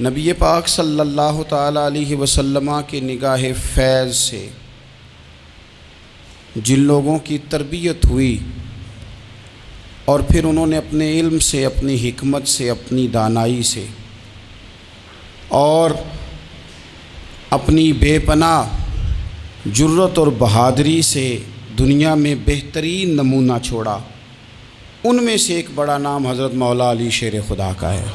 نبی پاک صلی اللہ تعالیٰ علیہ وسلم کی نگاہ فیض سے جن لوگوں کی تربیت ہوئی اور پھر انہوں نے اپنے علم سے، اپنی حکمت سے، اپنی دانائی سے اور اپنی بے پناہ جرت اور بہادری سے دنیا میں بہترین نمونہ چھوڑا، ان میں سے ایک بڑا نام حضرت مولا علی شیر خدا کا ہے۔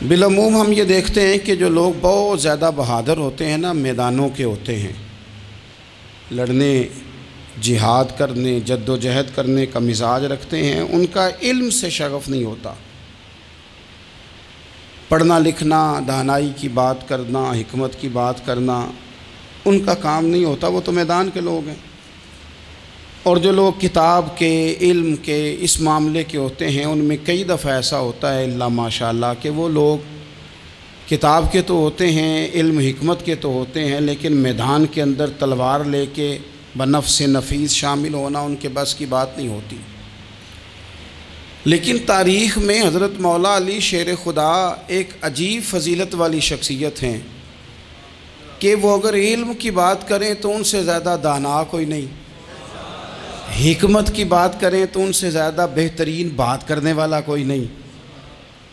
بالعموم ہم یہ دیکھتے ہیں کہ جو لوگ بہت زیادہ بہادر ہوتے ہیں نا، میدانوں کے ہوتے ہیں، لڑنے، جہاد کرنے، جد و جہد کرنے کا مزاج رکھتے ہیں، ان کا علم سے شغف نہیں ہوتا، پڑھنا لکھنا، دانائی کی بات کرنا، حکمت کی بات کرنا ان کا کام نہیں ہوتا، وہ تو میدان کے لوگ ہیں۔ اور جو لوگ کتاب کے، علم کے، اس معاملے کے ہوتے ہیں، ان میں کئی دفعہ ایسا ہوتا ہے اللہ ماشاءاللہ کہ وہ لوگ کتاب کے تو ہوتے ہیں، علم حکمت کے تو ہوتے ہیں، لیکن میدان کے اندر تلوار لے کے بنفس نفیس شامل ہونا ان کے بس کی بات نہیں ہوتی۔ لیکن تاریخ میں حضرت مولا علی شیر خدا ایک عجیب فضیلت والی شخصیت ہیں کہ وہ اگر علم کی بات کریں تو ان سے زیادہ دانا کوئی نہیں، حکمت کی بات کریں تو ان سے زیادہ بہترین بات کرنے والا کوئی نہیں،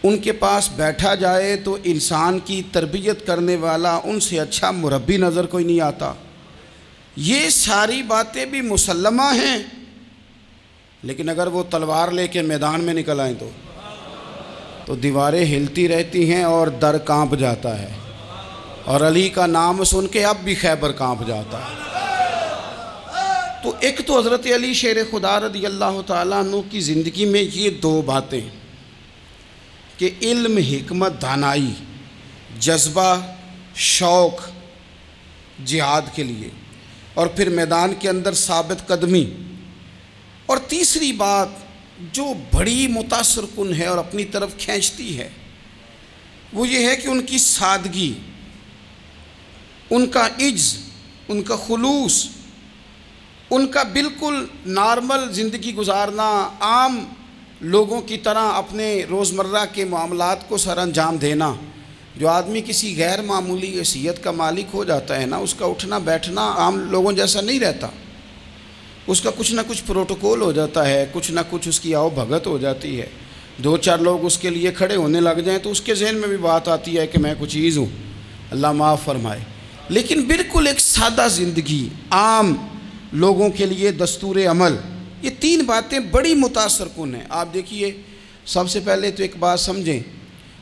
ان کے پاس بیٹھا جائے تو انسان کی تربیت کرنے والا ان سے اچھا مربی نظر کوئی نہیں آتا۔ یہ ساری باتیں بھی مسلمہ ہیں، لیکن اگر وہ تلوار لے کے میدان میں نکل آئیں تو دیواریں ہلتی رہتی ہیں اور در کانپ جاتا ہے، اور علی کا نام سن کے اب بھی خیبر کانپ جاتا ہے۔ تو ایک تو حضرت علی شیر خدا رضی اللہ تعالیٰ عنہ کی زندگی میں یہ دو باتیں کہ علم، حکمت، دانائی، جذبہ، شوق جہاد کے لیے، اور پھر میدان کے اندر ثابت قدمی، اور تیسری بات جو بڑی متاثر کن ہے اور اپنی طرف کھینچتی ہے وہ یہ ہے کہ ان کی سادگی، ان کا عجز، ان کا خلوص، ان کا بالکل نارمل زندگی گزارنا، عام لوگوں کی طرح اپنے روزمرہ کے معاملات کو سر انجام دینا۔ جو آدمی کسی غیر معمولی حیثیت کا مالک ہو جاتا ہے نا، اس کا اٹھنا بیٹھنا عام لوگوں جیسا نہیں رہتا، اس کا کچھ نہ کچھ پروٹوکول ہو جاتا ہے، کچھ نہ کچھ اس کی آؤ بھگت ہو جاتی ہے، دو چار لوگ اس کے لیے کھڑے ہونے لگ جائیں تو اس کے ذہن میں بھی بات آتی ہے کہ میں کچھ چیز ہوں، اللہ معاف فرمائے۔ لیکن بالکل ایک سادہ زندگی، عام لوگوں کے لیے دستور عمل، یہ تین باتیں بڑی متاثر کن ہیں۔ آپ دیکھیے، سب سے پہلے تو ایک بات سمجھیں،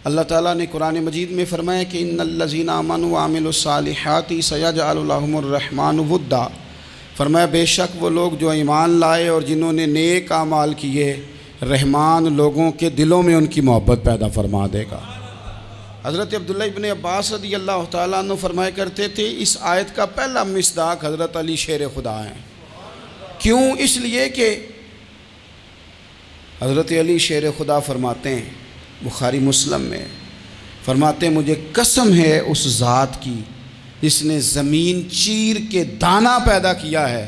اللہ تعالیٰ نے قرآن مجید میں فرمایا کہ ان الذین آمنوا وعملوا الصالحات سیجعل لهم الرحمن ودا، فرمایا بے شک وہ لوگ جو ایمان لائے اور جنہوں نے نیک اعمال کیے، رحمان لوگوں کے دلوں میں ان کی محبت پیدا فرما دے گا۔ حضرت عبداللہ ابن عباس رضی اللہ تعالیٰ عنہ فرمایا کرتے تھے اس آیت کا پہلا مصداق حضرت علی شیر خدا ہیں۔ کیوں؟ اس لیے کہ حضرت علی شیر خدا فرماتے ہیں، بخاری مسلم میں فرماتے ہیں، مجھے قسم ہے اس ذات کی جس نے زمین چیر کے دانہ پیدا کیا ہے،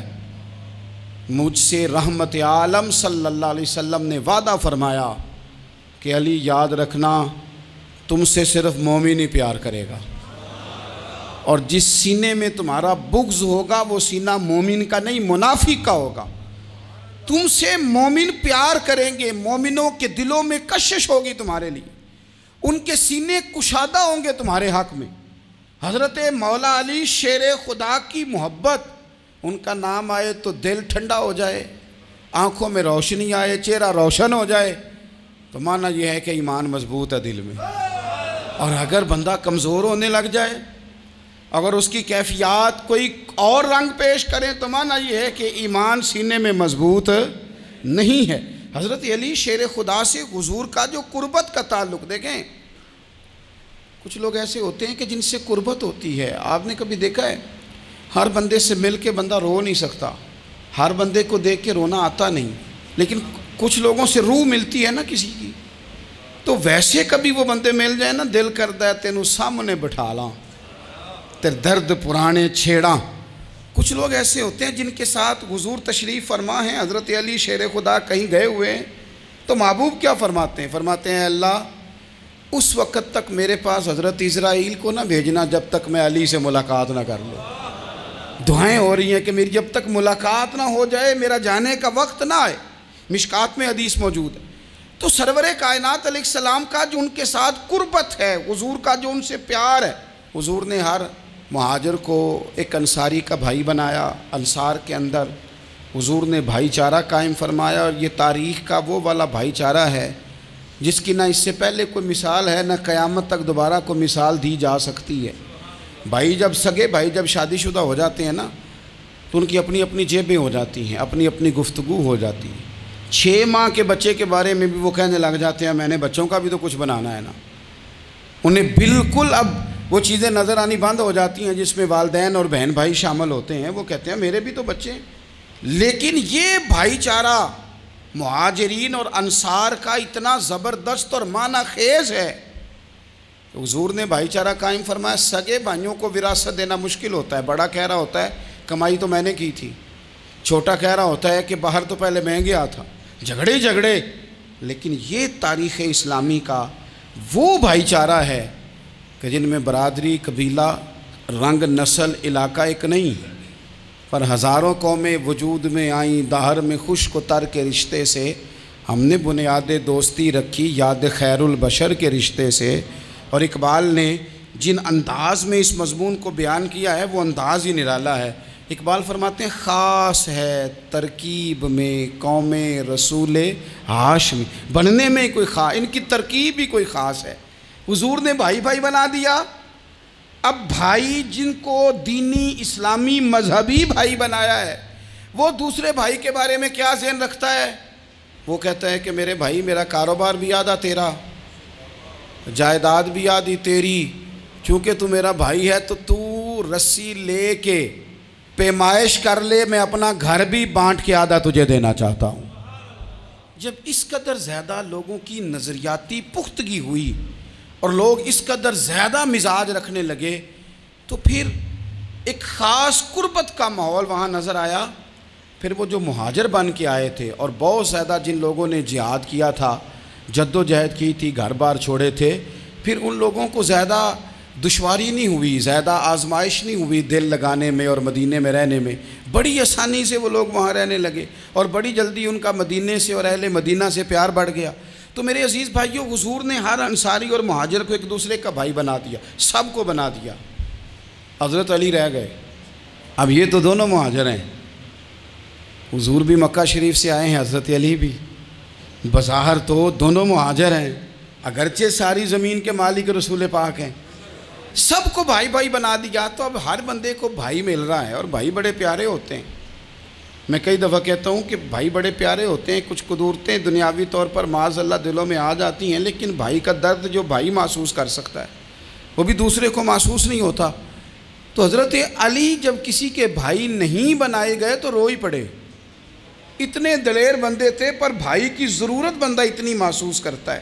مجھ سے رحمت عالم صلی اللہ علیہ وسلم نے وعدہ فرمایا کہ علی یاد رکھنا تم سے صرف مومن ہی پیار کرے گا، اور جس سینے میں تمہارا بغض ہوگا وہ سینہ مومن کا نہیں منافق کا ہوگا۔ تم سے مومن پیار کریں گے، مومنوں کے دلوں میں کشش ہوگی تمہارے لیے، ان کے سینے کشادہ ہوں گے تمہارے حق میں۔ حضرت مولا علی شیر خدا کی محبت، ان کا نام آئے تو دل ٹھنڈا ہو جائے، آنکھوں میں روشنی آئے، چہرہ روشن ہو جائے، تو معنی یہ ہے کہ ایمان مضبوط ہے دل میں۔ اور اگر بندہ کمزور ہونے لگ جائے، اگر اس کی کیفیات کوئی اور رنگ پیش کریں، تو معنی یہ ہے کہ ایمان سینے میں مضبوط نہیں ہے۔ حضرت علی شیر خدا سے حضور کا جو قربت کا تعلق دیکھیں، کچھ لوگ ایسے ہوتے ہیں کہ جن سے قربت ہوتی ہے، آپ نے کبھی دیکھا ہے ہر بندے سے مل کے بندہ رو نہیں سکتا، ہر بندے کو دیکھ کے رونا آتا نہیں، لیکن کچھ لوگوں سے روح ملتی ہے نا کسی کی، تو ویسے کبھی وہ بندے مل جائیں نا، دل کرتا ہے تینوں سامنے بٹھا لاں، تیرے درد پرانے چھیڑاں۔ کچھ لوگ ایسے ہوتے ہیں جن کے ساتھ حضور تشریف فرما ہیں، حضرت علی شیر خدا کہیں گئے ہوئے ہیں تو محبوب کیا فرماتے ہیں؟ فرماتے ہیں اللہ اس وقت تک میرے پاس حضرت اسرائیل کو نہ بھیجنا جب تک میں علی سے ملاقات نہ کر لوں۔ دعائیں ہو رہی ہیں کہ میری جب تک ملاقات نہ ہو جائے، میرا جانے کا وقت نہ آئے۔ مشکات میں حدیث موجود ہے۔ تو سرور کائنات علیہ السلام کا جو ان کے ساتھ قربت ہے، حضور کا جو ان سے پیار ہے، حضور نے ہر مہاجر کو ایک انصاری کا بھائی بنایا۔ انصار کے اندر حضور نے بھائی چارہ قائم فرمایا، اور یہ تاریخ کا وہ والا بھائی چارہ ہے جس کی نہ اس سے پہلے کوئی مثال ہے، نہ قیامت تک دوبارہ کوئی مثال دی جا سکتی ہے۔ بھائی جب سگے بھائی جب شادی شدہ ہو جاتے ہیں نا، تو ان کی اپنی اپنی جیبیں ہو جاتی ہیں، اپنی اپنی گفتگو ہو جاتی ہے۔ 6 ماہ کے بچے کے بارے میں بھی وہ کہنے لگ جاتے ہیں میں نے بچوں کا بھی تو کچھ بنانا ہے نا۔ انہیں بالکل اب وہ چیزیں نظر آنی بند ہو جاتی ہیں جس میں والدین اور بہن بھائی شامل ہوتے ہیں۔ وہ کہتے ہیں میرے بھی تو بچے ہیں۔ لیکن یہ بھائی چارہ مہاجرین اور انصار کا اتنا زبردست اور معنی خیز ہے، حضور نے بھائی چارہ قائم فرمایا۔ سگے بھائیوں کو وراثت دینا مشکل ہوتا ہے۔ بڑا کہہ رہا ہوتا ہے کمائی تو میں نے کی تھی، چھوٹا کہہ رہا ہوتا ہے کہ باہر تو پہلے میں گیا تھا، جھگڑے۔ لیکن یہ تاریخ اسلامی کا وہ بھائی چارہ ہے کہ جن میں برادری، قبیلہ، رنگ، نسل، علاقہ ایک نہیں، پر ہزاروں قومیں وجود میں آئیں۔ دہر میں خشک و تر کے رشتے سے ہم نے بنیاد دوستی رکھی، یاد خیر البشر کے رشتے سے۔ اور اقبال نے جن انداز میں اس مضمون کو بیان کیا ہے وہ انداز ہی نرالا ہے۔ اقبال فرماتے ہیں خاص ہے ترکیب میں قوم رسول ہاشمی، بننے میں کوئی خاص، ان کی ترکیب بھی کوئی خاص ہے۔ حضور نے بھائی بھائی بنا دیا۔ اب بھائی جن کو دینی اسلامی مذہبی بھائی بنایا ہے، وہ دوسرے بھائی کے بارے میں کیا ذہن رکھتا ہے؟ وہ کہتا ہے کہ میرے بھائی میرا کاروبار بھی آدھا تیرا، جائیداد بھی آدھی تیری، چونکہ تو میرا بھائی ہے تو تو رسی لے کے پیمائش کر لے، میں اپنا گھر بھی بانٹ کے آدھا تجھے دینا چاہتا ہوں۔ جب اس قدر زیادہ لوگوں کی نظریاتی پختگی ہوئی اور لوگ اس قدر زیادہ مزاج رکھنے لگے، تو پھر ایک خاص قربت کا ماحول وہاں نظر آیا۔ پھر وہ جو مہاجر بن کے آئے تھے اور بہت زیادہ جن لوگوں نے جہاد کیا تھا، جد و جہد کی تھی، گھر بار چھوڑے تھے، پھر ان لوگوں کو زیادہ دشواری نہیں ہوئی، زیادہ آزمائش نہیں ہوئی دل لگانے میں اور مدینے میں رہنے میں۔ بڑی آسانی سے وہ لوگ وہاں رہنے لگے، اور بڑی جلدی ان کا مدینے سے اور اہل مدینہ سے پیار بڑھ گیا۔ تو میرے عزیز بھائیوں، حضور نے ہر انصاری اور مہاجر کو ایک دوسرے کا بھائی بنا دیا، سب کو بنا دیا۔ حضرت علی رہ گئے۔ اب یہ تو دونوں مہاجر ہیں، حضور بھی مکہ شریف سے آئے ہیں، حضرت علی بھی، بظاہر تو دونوں مہاجر ہیں، اگرچہ ساری زمین کے مالک رسول پاک ہیں۔ سب کو بھائی بھائی بنا دیا، تو اب ہر بندے کو بھائی مل رہا ہے، اور بھائی بڑے پیارے ہوتے ہیں۔ میں کئی دفعہ کہتا ہوں کہ بھائی بڑے پیارے ہوتے ہیں، کچھ قدورتیں دنیاوی طور پر معاذ اللہ دلوں میں آ جاتی ہیں، لیکن بھائی کا درد جو بھائی محسوس کر سکتا ہے وہ بھی دوسرے کو محسوس نہیں ہوتا۔ تو حضرت علی جب کسی کے بھائی نہیں بنائے گئے تو رو ہی پڑے۔ اتنے دلیر بندے تھے، پر بھائی کی ضرورت بندہ اتنی محسوس کرتا ہے،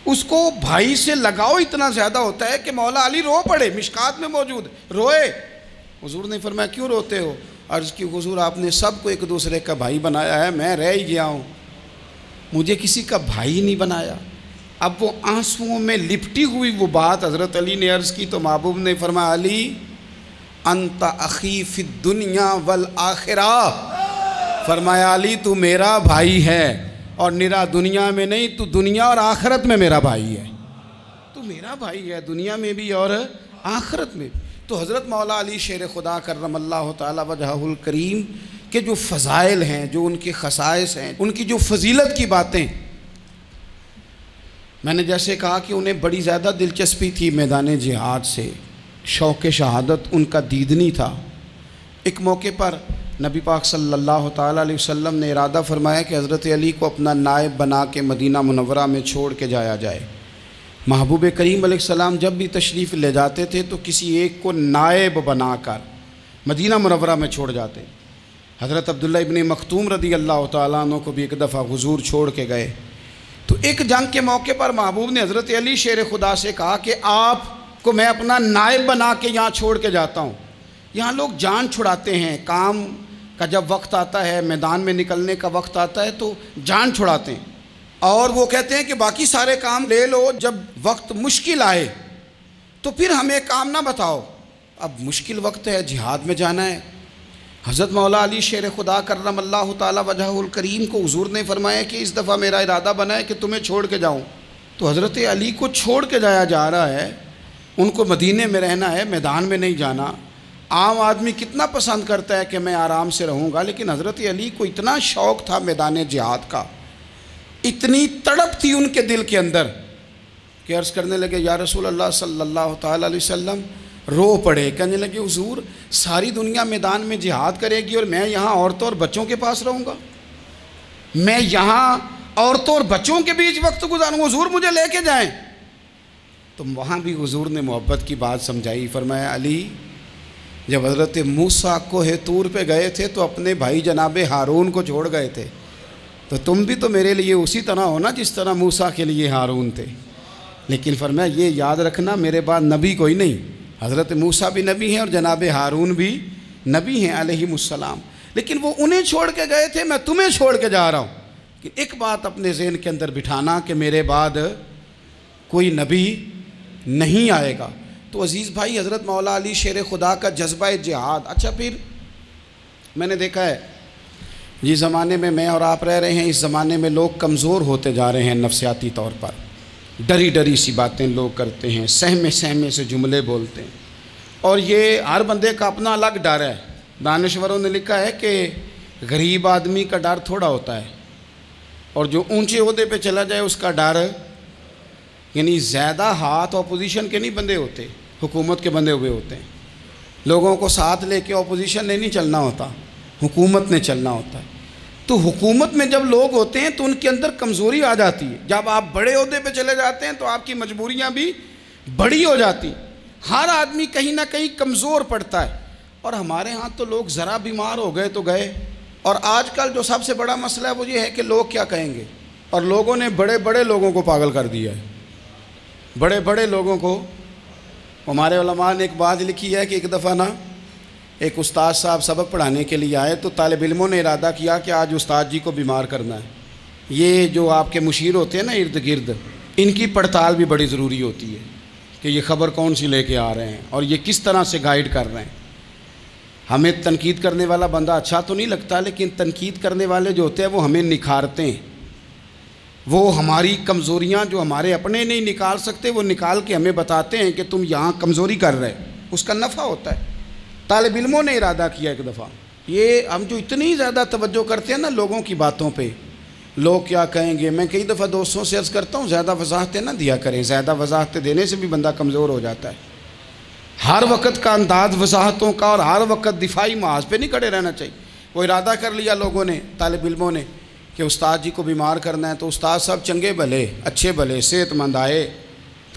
اس کو بھائی سے لگاؤ اتنا زیادہ ہوتا ہے کہ مولا علی رو پڑے، مشکات میں موجود، روئے۔ حضور نے فرمایا کیوں روتے ہو؟ عرض کی حضور آپ نے سب کو ایک دوسرے کا بھائی بنایا ہے، میں رہ ہی گیا ہوں، مجھے کسی کا بھائی نہیں بنایا۔ اب وہ آنسوؤں میں لپٹی ہوئی وہ بات حضرت علی نے عرض کی، تو محبوب نے فرمایا علی انت اخی فی الدنیا والآخرہ، فرمایا علی تو میرا بھائی ہے، اور نرا دنیا میں نہیں، تو دنیا اور آخرت میں میرا بھائی ہے، تو میرا بھائی ہے دنیا میں بھی اور آخرت میں بھی۔ تو حضرت مولا علی شیر خدا کرم اللہ تعالی وجہہ الکریم کے جو فضائل ہیں، جو ان کے خصائص ہیں، ان کی جو فضیلت کی باتیں، میں نے جیسے کہا کہ انہیں بڑی زیادہ دلچسپی تھی میدان جہاد سے، شوق شہادت ان کا دیدنی تھا۔ ایک موقع پر نبی پاک صلی اللہ تعالیٰ علیہ وسلم نے ارادہ فرمایا کہ حضرت علی کو اپنا نائب بنا کے مدینہ منورہ میں چھوڑ کے جایا جائے۔ محبوب کریم علیہ السلام جب بھی تشریف لے جاتے تھے تو کسی ایک کو نائب بنا کر مدینہ منورہ میں چھوڑ جاتے۔ حضرت عبداللہ ابن مختوم رضی اللہ تعالیٰ عنہ کو بھی ایک دفعہ حضور چھوڑ کے گئے، تو ایک جنگ کے موقع پر محبوب نے حضرت علی شیر خدا سے کہا کہ آپ کو میں اپنا نائب بنا کے یہاں چھوڑ کے جاتا ہوں۔ یہاں لوگ جان چھڑاتے ہیں، کام کا جب وقت آتا ہے، میدان میں نکلنے کا وقت آتا ہے تو جان چھڑاتے ہیں، اور وہ کہتے ہیں کہ باقی سارے کام لے لو، جب وقت مشکل آئے تو پھر ہمیں کام نہ بتاؤ۔ اب مشکل وقت ہے، جہاد میں جانا ہے۔ حضرت مولا علی شیر خدا کرم اللہ تعالی وجہہ الکریم کو حضور نے فرمایا کہ اس دفعہ میرا ارادہ بنا ہے کہ تمہیں چھوڑ کے جاؤں۔ تو حضرت علی کو چھوڑ کے جایا جا رہا ہے، ان کو مدینے میں رہنا ہے، میدان میں نہیں جانا۔ عام آدمی کتنا پسند کرتا ہے کہ میں آرام سے رہوں گا، لیکن حضرت علی کو اتنا شوق تھا میدان جہاد کا، اتنی تڑپ تھی ان کے دل کے اندر کہ عرض کرنے لگے یا رسول اللہ صلی اللہ تعالی علیہ وسلم، رو پڑے، کہنے لگے حضور ساری دنیا میدان میں جہاد کرے گی اور میں یہاں عورتوں اور بچوں کے پاس رہوں گا، میں یہاں عورتوں اور بچوں کے بیچ وقت گزاروں، حضور مجھے لے کے جائیں۔ تو وہاں بھی حضور نے محبت کی بات سمجھائی، فرمایا علی جب حضرت موسیٰ کوہ طور پہ گئے تھے تو اپنے بھائی جناب ہارون کو چھوڑ گئے تھے، تو تم بھی تو میرے لیے اسی طرح ہو نا جس طرح موسیٰ کے لیے ہارون تھے۔ لیکن فرمایا یہ یاد رکھنا میرے بعد نبی کوئی نہیں، حضرت موسیٰ بھی نبی ہیں اور جناب ہارون بھی نبی ہیں علیہم السلام، لیکن وہ انہیں چھوڑ کے گئے تھے، میں تمہیں چھوڑ کے جا رہا ہوں۔ کہ ایک بات اپنے ذہن کے اندر بٹھانا کہ میرے بعد کوئی نبی نہیں آئے گا۔ تو عزیز بھائی، حضرت مولا علی شیر خدا کا جذبہ جہاد۔ اچھا پھر میں نے دیکھا ہے جس زمانے میں میں اور آپ رہ رہے ہیں، اس زمانے میں لوگ کمزور ہوتے جا رہے ہیں نفسیاتی طور پر، ڈری ڈری سی باتیں لوگ کرتے ہیں، سہمے سہمے سے جملے بولتے ہیں، اور یہ ہر بندے کا اپنا الگ ڈر ہے۔ دانشوروں نے لکھا ہے کہ غریب آدمی کا ڈر تھوڑا ہوتا ہے اور جو اونچے عہدے پہ چلا جائے اس کا ڈر، یعنی زیادہ ہاتھ اپوزیشن کے نہیں بندے ہوتے، حکومت کے بندے ہوئے ہوتے ہیں۔ لوگوں کو ساتھ لے کے اپوزیشن نے نہیں چلنا ہوتا، حکومت نے چلنا ہوتا ہے۔ تو حکومت میں جب لوگ ہوتے ہیں تو ان کے اندر کمزوری آ جاتی ہے، جب آپ بڑے عہدے پہ چلے جاتے ہیں تو آپ کی مجبوریاں بھی بڑی ہو جاتی ہیں، ہر آدمی کہیں نہ کہیں کمزور پڑتا ہے۔ اور ہمارے ہاں تو لوگ ذرا بیمار ہو گئے تو گئے، اور آج کل جو سب سے بڑا مسئلہ ہے وہ یہ ہے کہ لوگ کیا کہیں گے، اور لوگوں نے بڑے بڑے لوگوں کو پاگل کر دیا ہے، بڑے بڑے لوگوں کو۔ ہمارے علماء نے ایک بات لکھی ہے کہ ایک دفعہ نا ایک استاد صاحب سبق پڑھانے کے لیے آئے تو طالب علموں نے ارادہ کیا کہ آج استاد جی کو بیمار کرنا ہے۔ یہ جو آپ کے مشیر ہوتے ہیں نا ارد گرد، ان کی پڑتال بھی بڑی ضروری ہوتی ہے کہ یہ خبر کون سی لے کے آ رہے ہیں اور یہ کس طرح سے گائیڈ کر رہے ہیں۔ ہمیں تنقید کرنے والا بندہ اچھا تو نہیں لگتا، لیکن تنقید کرنے والے جو ہوتے ہیں وہ ہمیں نکھارتے ہیں، وہ ہماری کمزوریاں جو ہمارے اپنے نہیں نکال سکتے وہ نکال کے ہمیں بتاتے ہیں کہ تم یہاں کمزوری کر رہے، اس کا نفع ہوتا ہے۔ طالب علموں نے ارادہ کیا ایک دفعہ، یہ ہم جو اتنی زیادہ توجہ کرتے ہیں نا لوگوں کی باتوں پہ، لوگ کیا کہیں گے، میں کئی دفعہ دوستوں سے عرض کرتا ہوں زیادہ وضاحتیں نہ دیا کریں، زیادہ وضاحتیں دینے سے بھی بندہ کمزور ہو جاتا ہے۔ ہر وقت کا انداز وضاحتوں کا اور ہر وقت دفاعی محاذ پہ نہیں کھڑے رہنا چاہیے۔ وہ ارادہ کر لیا لوگوں نے، طالب علموں نے، کہ استاد جی کو بیمار کرنا ہے، تو استاد صاحب چنگے بھلے اچھے بھلے صحت مند آئے،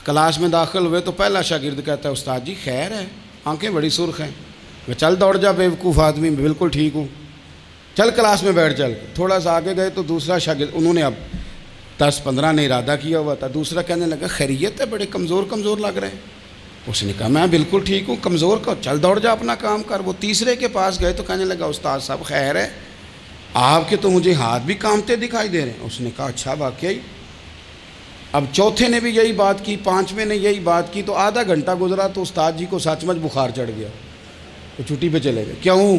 کلاس میں داخل ہوئے تو پہلا شاگرد کہتا ہے استاد جی خیر ہے، آنکھیں بڑی سرخ ہیں۔ میں چل دوڑ جا بیوقوف آدمی، میں بالکل ٹھیک ہوں، چل کلاس میں بیٹھ چل۔ تھوڑا سا آگے گئے تو دوسرا شاگرد، انہوں نے اب 10-15 نے ارادہ کیا ہوا تھا، دوسرا کہنے لگا خیریت ہے، بڑے کمزور کمزور لگ رہے ہیں۔ اس نے کہا میں بالکل ٹھیک ہوں، کمزور کا چل دوڑ جا اپنا کام کر۔ وہ تیسرے کے پاس گئے تو کہنے لگا استاد صاحب خیر ہے، آپ کے تو مجھے ہاتھ بھی کامتے دکھائی دے رہے ہیں۔ اس نے کہا اچھا واقعی۔ اب چوتھے نے بھی یہی بات کی، پانچویں نے یہی بات کی، تو آدھا گھنٹہ گزرا تو استاد جی کو سچ مچ بخار چڑھ گیا، تو چھٹی پہ چلے گئے۔ کیوں؟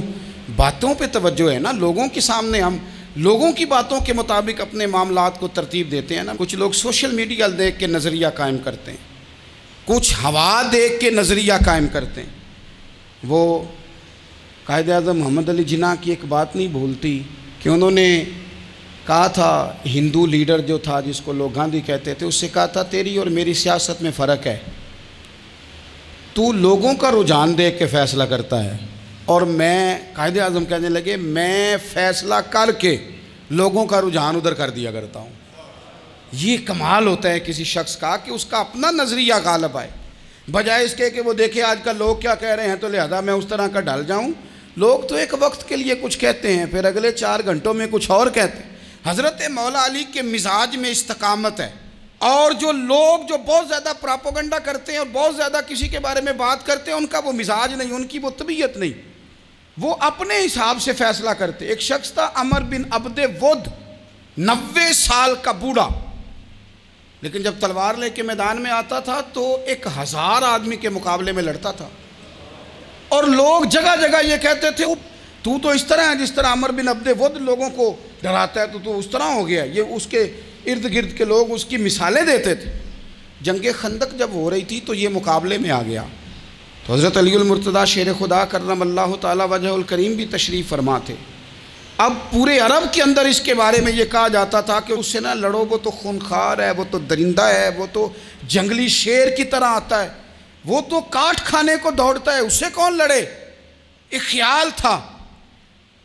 باتوں پہ توجہ ہے نا، لوگوں کے سامنے ہم لوگوں کی باتوں کے مطابق اپنے معاملات کو ترتیب دیتے ہیں نا۔ کچھ لوگ سوشل میڈیا دیکھ کے نظریہ قائم کرتے ہیں، کچھ ہوا دیکھ کے نظریہ قائم کرتے ہیں۔ وہ قائد اعظم محمد علی جناح کی ایک بات نہیں بھولتی کہ انہوں نے کہا تھا، ہندو لیڈر جو تھا جس کو لوگ گاندھی کہتے تھے، اس سے کہا تھا تیری اور میری سیاست میں فرق ہے، تو لوگوں کا رجحان دیکھ کے فیصلہ کرتا ہے، اور میں، قائد اعظم کہنے لگے، میں فیصلہ کر کے لوگوں کا رجحان ادھر کر دیا کرتا ہوں۔ یہ کمال ہوتا ہے کسی شخص کا کہ اس کا اپنا نظریہ غالب آئے، بجائے اس کے کہ وہ دیکھے آج کل لوگ کیا کہہ رہے ہیں تو لہذا میں اس طرح کا ڈھل جاؤں۔ لوگ تو ایک وقت کے لیے کچھ کہتے ہیں، پھر اگلے 4 گھنٹوں میں کچھ اور کہتے ہیں۔ حضرت مولا علی کے مزاج میں استقامت ہے، اور جو لوگ جو بہت زیادہ پراپوگنڈا کرتے ہیں اور بہت زیادہ کسی کے بارے میں بات کرتے ہیں، ان کا وہ مزاج نہیں، ان کی وہ طبیعت نہیں، وہ اپنے حساب سے فیصلہ کرتے۔ ایک شخص تھا عمر بن عبد ود، 90 سال کا بوڑھا، لیکن جب تلوار لے کے میدان میں آتا تھا تو 1000 آدمی کے مقابلے میں لڑتا تھا، اور لوگ جگہ جگہ یہ کہتے تھے تو اس طرح ہے جس طرح عمر بن عبد ود لوگوں کو ڈراتا ہے، تو اس طرح ہو گیا۔ یہ اس کے ارد گرد کے لوگ اس کی مثالیں دیتے تھے۔ جنگ خندق جب ہو رہی تھی تو یہ مقابلے میں آ گیا، تو حضرت علی المرتضیٰ شیر خدا کرم اللہ تعالی وجہ الکریم بھی تشریف فرما تھے۔ اب پورے عرب کے اندر اس کے بارے میں یہ کہا جاتا تھا کہ اس سے نہ لڑو، وہ تو خونخوار ہے، وہ تو درندہ ہے، وہ تو جنگلی شیر کی طرح آتا ہے، وہ تو کاٹ کھانے کو دوڑتا ہے، اس سے کون لڑے؟ ایک خیال تھا۔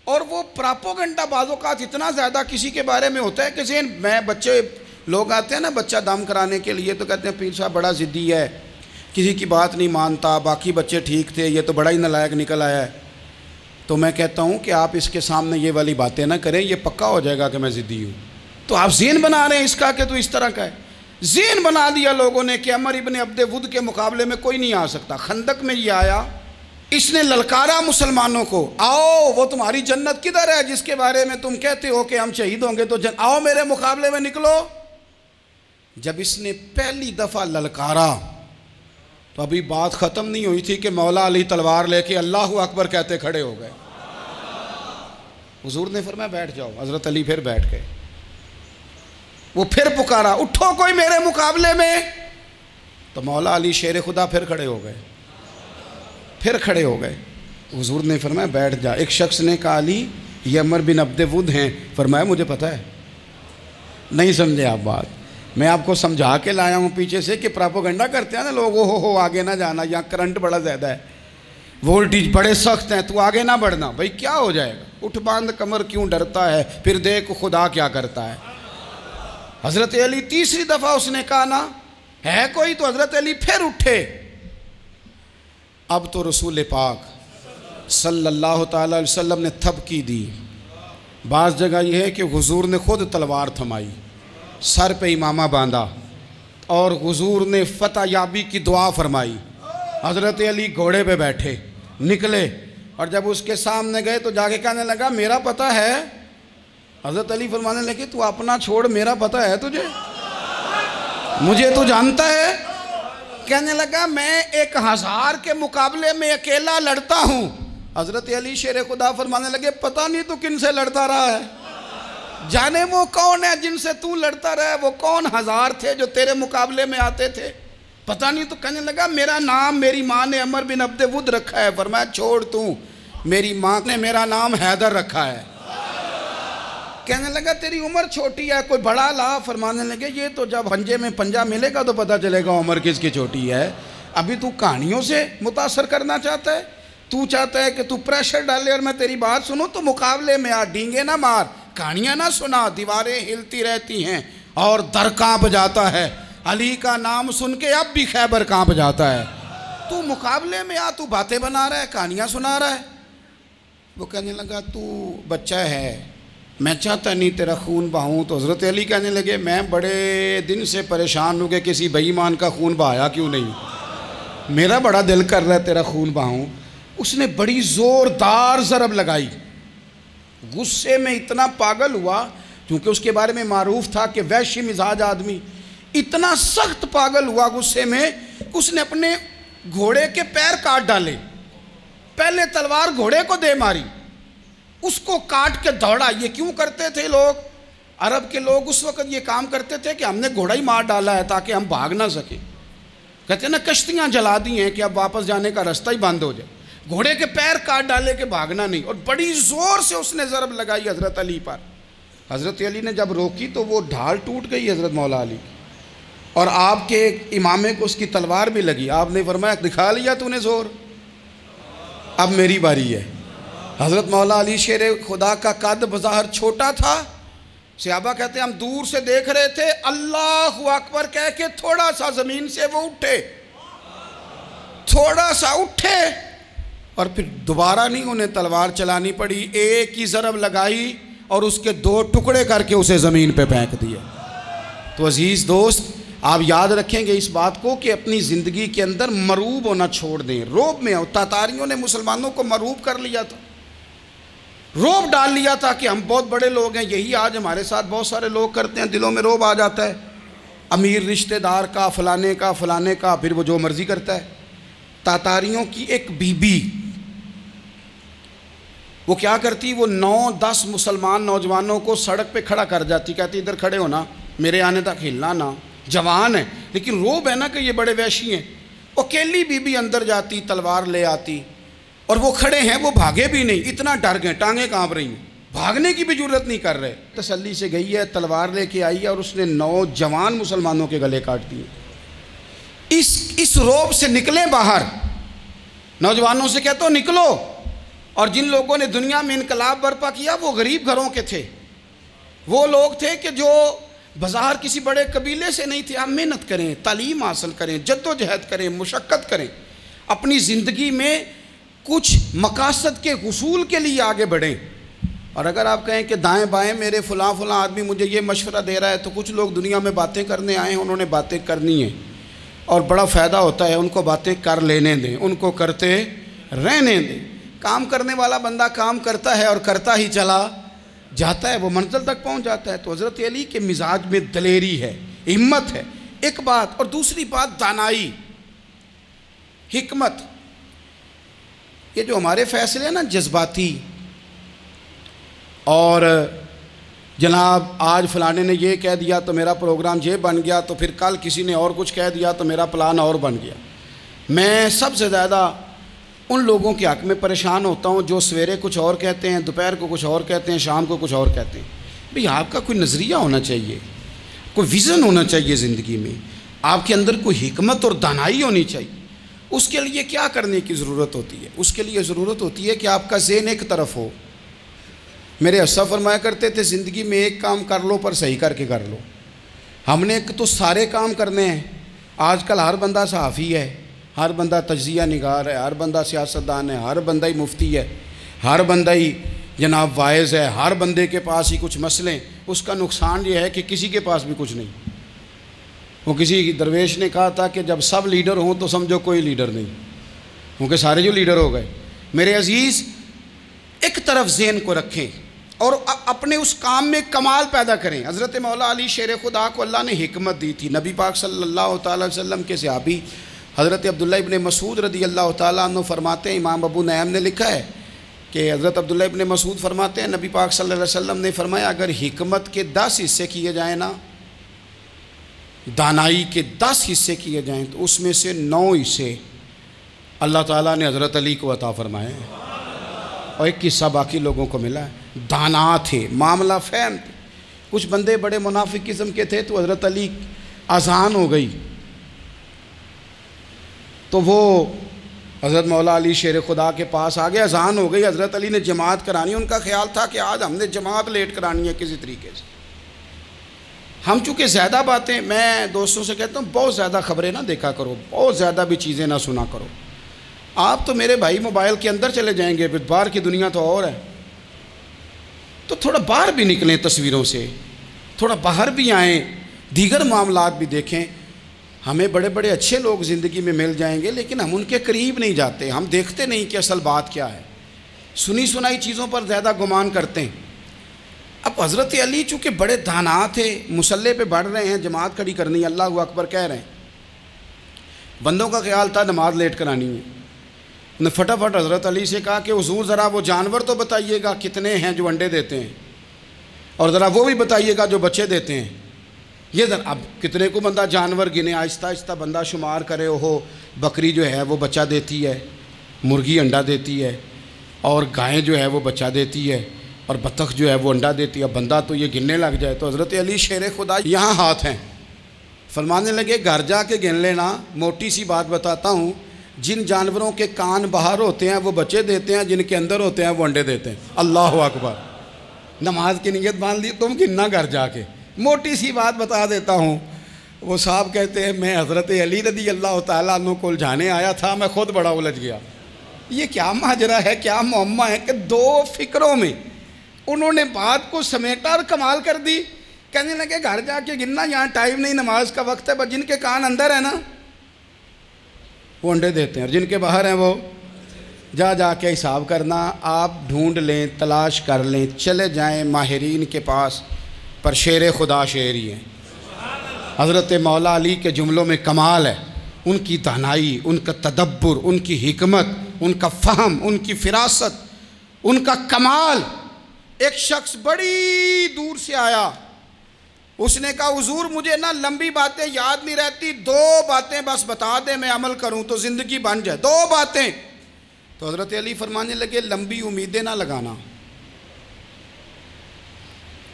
اور وہ پراپوگنڈا بعض اوقات اتنا زیادہ کسی کے بارے میں ہوتا ہے کہ ذہن میں بچے لوگ آتے ہیں نا بچہ دم کرانے کے لیے، تو کہتے ہیں پیر صاحب بڑا ضدی ہے، کسی کی بات نہیں مانتا، باقی بچے ٹھیک تھے، یہ تو بڑا ہی نالائق نکل آیا ہے۔ تو میں کہتا ہوں کہ آپ اس کے سامنے یہ والی باتیں نہ کریں، یہ پکا ہو جائے گا کہ میں ضدی ہوں۔ تو آپ ذہن بنا رہے ہیں اس کا کہ تو اس طرح کا ہے۔ ذہن بنا دیا لوگوں نے کہ عمر ابن عبد ود کے مقابلے میں کوئی نہیں آ سکتا۔ خندق میں یہ آیا، اس نے للکارا مسلمانوں کو، آؤ وہ تمہاری جنت کدھر ہے جس کے بارے میں تم کہتے ہو کہ ہم شہید ہوں گے، تو آؤ میرے مقابلے میں نکلو۔ جب اس نے پہلی دفعہ للکارا تو ابھی بات ختم نہیں ہوئی تھی کہ مولا علی تلوار لے کے اللہ اکبر کہتے کھڑے ہو گئے۔ حضور نے فرمایا بیٹھ جاؤ، حضرت علی پھر بیٹھ گئے۔ وہ پھر پکارا اٹھو کوئی میرے مقابلے میں، تو مولا علی شیر خدا پھر کھڑے ہو گئے، پھر کھڑے ہو گئے۔ حضور نے فرمایا بیٹھ جا۔ ایک شخص نے کہا علی یہ عمر بن عبد ود ہیں، فرمایا مجھے پتہ ہے۔ نہیں سمجھے آپ بات، میں آپ کو سمجھا کے لایا ہوں پیچھے سے کہ پراپوگنڈا کرتے ہیں نا لوگ، ہو آگے نہ جانا، یہاں کرنٹ بڑا زیادہ ہے، وولٹیج بڑے سخت ہیں، تو آگے نہ بڑھنا۔ بھائی کیا ہو جائے گا، اٹھ باندھ کمر کیوں ڈرتا ہے، پھر دیکھ خدا کیا کرتا ہے۔ حضرت علی تیسری دفعہ اس نے کہا نا ہے کوئی، تو حضرت علی پھر اٹھے۔ اب تو رسول پاک صلی اللہ تعالی علیہ وسلم نے تھپکی دی۔ بعض جگہ یہ ہے کہ حضور نے خود تلوار تھمائی، سر پہ امامہ باندھا، اور حضور نے فتح یابی کی دعا فرمائی۔ حضرت علی گھوڑے پہ بیٹھے نکلے، اور جب اس کے سامنے گئے تو جا کے کہنے لگا میرا پتہ ہے۔ حضرت علی فرمانے لگے تو اپنا چھوڑ، میرا پتہ ہے تجھے، مجھے تو جانتا ہے۔ کہنے لگا میں 1000 کے مقابلے میں اکیلا لڑتا ہوں۔ حضرت علی شیر خدا فرمانے لگے پتہ نہیں تو کن سے لڑتا رہا ہے، جانے وہ کون ہے جن سے تو لڑتا رہا ہے، وہ کون 1000 تھے جو تیرے مقابلے میں آتے تھے، پتہ نہیں۔ تو کہنے لگا میرا نام میری ماں نے عمر بن عبد ود رکھا ہے۔ فرمایا چھوڑ تو، میری ماں نے میرا نام حیدر رکھا ہے۔ کہنے لگا تیری عمر چھوٹی ہے، کوئی بڑا لا۔ فرمانے لگے یہ تو جب پنجے میں پنجہ ملے گا تو پتہ چلے گا عمر کس کی چھوٹی ہے، ابھی تو کہانیوں سے متاثر کرنا چاہتا ہے، تو چاہتا ہے کہ تو پریشر ڈالے اور میں تیری بات سنوں، تو مقابلے میں آ، ڈینگے نہ مار، کہانیاں نہ سنا، دیواریں ہلتی رہتی ہیں اور در کانپ جاتا ہے۔ علی کا نام سن کے اب بھی خیبر کانپ جاتا ہے، تو مقابلے میں آ، تو باتیں بنا رہا ہے، کہانیاں سنا رہا ہے۔ وہ کہنے لگا تو بچہ ہے، میں چاہتا نہیں تیرا خون بہاؤں۔ تو حضرت علی کہنے لگے میں بڑے دن سے پریشان ہوں کہ کسی بے ایمان کا خون بہایا کیوں نہیں، میرا بڑا دل کر رہا ہے تیرا خون بہاؤں۔ اس نے بڑی زوردار ضرب لگائی، غصے میں اتنا پاگل ہوا، کیونکہ اس کے بارے میں معروف تھا کہ وحشی مزاج آدمی، اتنا سخت پاگل ہوا غصے میں، اس نے اپنے گھوڑے کے پیر کاٹ ڈالے، پہلے تلوار گھوڑے کو دے ماری، اس کو کاٹ کے دوڑا۔ یہ کیوں کرتے تھے لوگ، عرب کے لوگ اس وقت یہ کام کرتے تھے کہ ہم نے گھوڑا ہی مار ڈالا ہے تاکہ ہم بھاگ نہ سکیں۔ کہتے ہیں نا کشتیاں جلا دی ہیں کہ اب واپس جانے کا راستہ ہی بند ہو جائے، گھوڑے کے پیر کاٹ ڈالے کہ بھاگنا نہیں، اور بڑی زور سے اس نے ضرب لگائی حضرت علی پر۔ حضرت علی نے جب روکی تو وہ ڈھال ٹوٹ گئی حضرت مولا علی کی، اور آپ کے امامے کو اس کی تلوار بھی لگی۔ آپ نے فرمایا دکھا لیا تو نے زور، اب میری باری ہے۔ حضرت مولا علی شیر خدا کا قد بظاہر چھوٹا تھا، صحابہ کہتے ہیں ہم دور سے دیکھ رہے تھے، اللہ اکبر کہہ کے تھوڑا سا زمین سے وہ اٹھے، تھوڑا سا اٹھے، اور پھر دوبارہ نہیں انہیں تلوار چلانی پڑی، ایک ہی ضرب لگائی اور اس کے 2 ٹکڑے کر کے اسے زمین پہ پھینک دیا۔ تو عزیز دوست آپ یاد رکھیں گے اس بات کو کہ اپنی زندگی کے اندر مروب ہونا چھوڑ دیں، روب میں ہو۔ تاتاریوں نے مسلمانوں کو مروب کر لیا تھا، روب ڈال لیا تھا کہ ہم بہت بڑے لوگ ہیں. یہی آج ہمارے ساتھ بہت سارے لوگ کرتے ہیں. دلوں میں روب آ جاتا ہے امیر رشتہ دار کا، فلانے کا، پھر وہ جو مرضی کرتا ہے. تاتاریوں کی ایک بی بی وہ کیا کرتی، وہ 9-10 مسلمان نوجوانوں کو سڑک پہ کھڑا کر جاتی، کہتی ادھر کھڑے ہونا، میرے آنے تک ہلنا نہ. جوان ہے لیکن روب ہے نا کہ یہ بڑے وحشی ہیں. اکیلی بی بی اندر جاتی، تلوار لے آتی، اور وہ کھڑے ہیں، وہ بھاگے بھی نہیں، اتنا ڈر گئے، ٹانگیں کانپ رہی ہیں، بھاگنے کی بھی جرت نہیں کر رہے. تسلی سے گئی ہے، تلوار لے کے آئی ہے، اور اس نے 9 جوان مسلمانوں کے گلے کاٹ دیے. اس روب سے نکلیں باہر. نوجوانوں سے کہتا ہوں نکلو. اور جن لوگوں نے دنیا میں انقلاب برپا کیا وہ غریب گھروں کے تھے، وہ لوگ تھے کہ جو بازار کسی بڑے قبیلے سے نہیں تھے. آپ محنت کریں، تعلیم حاصل کریں، جد و جہد کریں، مشقت کریں، اپنی زندگی میں کچھ مقاصد کے حصول کے لیے آگے بڑھیں. اور اگر آپ کہیں کہ دائیں بائیں میرے فلاں آدمی مجھے یہ مشورہ دے رہا ہے، تو کچھ لوگ دنیا میں باتیں کرنے آئے ہیں، انہوں نے باتیں کرنی ہیں اور بڑا فائدہ ہوتا ہے. ان کو باتیں کر لینے دیں، ان کو کرتے رہنے دیں. کام کرنے والا بندہ کام کرتا ہے اور کرتا ہی چلا جاتا ہے، وہ منزل تک پہنچ جاتا ہے. تو حضرت علی کے مزاج میں دلیری ہے، ہمت ہے، ایک بات. اور دوسری بات دانائی، حکمت. یہ جو ہمارے فیصلے ہیں نا جذباتی، اور جناب آج فلانے نے یہ کہہ دیا تو میرا پروگرام یہ بن گیا، تو پھر کل کسی نے اور کچھ کہہ دیا تو میرا پلان اور بن گیا. میں سب سے زیادہ ان لوگوں کے حق میں پریشان ہوتا ہوں جو سویرے کچھ اور کہتے ہیں، دوپہر کو کچھ اور کہتے ہیں، شام کو کچھ اور کہتے ہیں. بھئی آپ کا کوئی نظریہ ہونا چاہیے، کوئی ویژن ہونا چاہیے زندگی میں، آپ کے اندر کوئی حکمت اور دانائی ہونی چاہیے. اس کے لیے کیا کرنے کی ضرورت ہوتی ہے؟ اس کے لیے ضرورت ہوتی ہے کہ آپ کا ذہن ایک طرف ہو. میرے اسا فرمایا کرتے تھے زندگی میں ایک کام کر لو پر صحیح کر کے کر لو. ہم نے تو سارے کام کرنے ہیں. آج کل ہر بندہ صحافی ہے، ہر بندہ تجزیہ نگار ہے، ہر بندہ سیاستدان ہے، ہر بندہ ہی مفتی ہے، ہر بندہ ہی جناب واعظ ہے، ہر بندے کے پاس ہی کچھ مسئلے. اس کا نقصان یہ ہے کہ کسی کے پاس بھی کچھ نہیں. وہ کسی درویش نے کہا تھا کہ جب سب لیڈر ہوں تو سمجھو کوئی لیڈر نہیں، کیونکہ سارے جو لیڈر ہو گئے. میرے عزیز ایک طرف ذہن کو رکھیں اور اپنے اس کام میں کمال پیدا کریں. حضرت مولا علی شیر خدا کو اللہ نے حکمت دی تھی. نبی پاک صلی اللہ تعالی وسلم کے صحابی حضرت عبداللہ ابن مسعود رضی اللہ تعالیٰ عنہ فرماتے ہیں، امام ابو نعیم نے لکھا ہے کہ حضرت عبداللہ ابن مسعود فرماتے ہیں نبی پاک صلی اللہ علیہ وسلم نے فرمایا اگر حکمت کے 10 حصے کیے جائیں نا، دانائی کے 10 حصے کیے جائیں، تو اس میں سے 9 حصے اللہ تعالیٰ نے حضرت علی کو عطا فرمائے ہیں، اور ایک حصہ باقی لوگوں کو ملا ہے. دانا تھے، معاملہ فہم تھے. کچھ بندے بڑے منافق قسم کے تھے، تو حضرت علی اذان ہو گئی تو وہ حضرت مولا علی شیر خدا کے پاس آ گئے. اذان ہو گئی، حضرت علی نے جماعت کرانی. ان کا خیال تھا کہ آج ہم نے جماعت لیٹ کرانی ہے کسی طریقے سے. ہم چونکہ زیادہ باتیں، میں دوستوں سے کہتا ہوں بہت زیادہ خبریں نہ دیکھا کرو، بہت زیادہ بھی چیزیں نہ سنا کرو. آپ تو میرے بھائی موبائل کے اندر چلے جائیں گے، پھر باہر کی دنیا تو اور ہے. تو تھوڑا باہر بھی نکلیں تصویروں سے، تھوڑا باہر بھی آئیں، دیگر معاملات بھی دیکھیں. ہمیں بڑے بڑے اچھے لوگ زندگی میں مل جائیں گے، لیکن ہم ان کے قریب نہیں جاتے. ہم دیکھتے نہیں کہ اصل بات کیا ہے، سنی سنائی چیزوں پر زیادہ گمان کرتے ہیں. اب حضرت علی چونکہ بڑے دانا تھے، مسلح پہ بڑھ رہے ہیں، جماعت کھڑی کرنی، اللہ اکبر کہہ رہے ہیں. بندوں کا خیال تھا نماز لیٹ کرانی ہے. انہوں نے فٹافٹ حضرت علی سے کہا کہ حضور ذرا وہ جانور تو بتائیے گا کتنے ہیں جو انڈے دیتے ہیں، اور ذرا وہ بھی بتائیے گا جو بچے دیتے ہیں. یہ ذرا اب کتنے کو بندہ جانور گنے، آہستہ آہستہ بندہ شمار کرے. وہ بکری جو ہے وہ بچہ دیتی ہے، مرغی انڈا دیتی ہے، اور گائیں جو ہے وہ بچہ دیتی ہے، اور بطخ جو ہے وہ انڈا دیتی ہے. بندہ تو یہ گننے لگ جائے. تو حضرت علی شیر خدا یہاں ہاتھ ہیں، فرمانے لگے گھر جا کے گن لینا. موٹی سی بات بتاتا ہوں، جن جانوروں کے کان باہر ہوتے ہیں وہ بچے دیتے ہیں، جن کے اندر ہوتے ہیں وہ انڈے دیتے ہیں. اللہ اکبر. نماز کی نیت مان لی، تم گننا گھر جا کے. موٹی سی بات بتا دیتا ہوں. وہ صاحب کہتے ہیں میں حضرت علی رضی اللہ تعالیٰ عنہ کو الجھانے آیا تھا، میں خود بڑا الجھ گیا. یہ کیا ماجرا ہے، کیا معمہ ہے کہ 2 فکروں میں انہوں نے بات کو سمیٹا اور کمال کر دی. کہنے لگے گھر جا کے گننا، یہاں ٹائم نہیں، نماز کا وقت ہے. بس جن کے کان اندر ہے نا وہ انڈے دیتے ہیں، اور جن کے باہر ہیں وہ جا جا کے حساب کرنا، آپ ڈھونڈ لیں، تلاش کر لیں، چلے جائیں ماہرین کے پاس، پر شیر خدا شیر ہی ہیں۔ حضرت مولا علی کے جملوں میں کمال ہے، ان کی دانائی، ان کا تدبر، ان کی حکمت، ان کا فہم، ان کی فراست، ان کا کمال۔ ایک شخص بڑی دور سے آیا، اس نے کہا حضور مجھے نا لمبی باتیں یاد نہیں رہتی، 2 باتیں بس بتا دیں میں عمل کروں تو زندگی بن جائے، 2 باتیں۔ تو حضرت علی فرمانے لگے لمبی امیدیں نہ لگانا،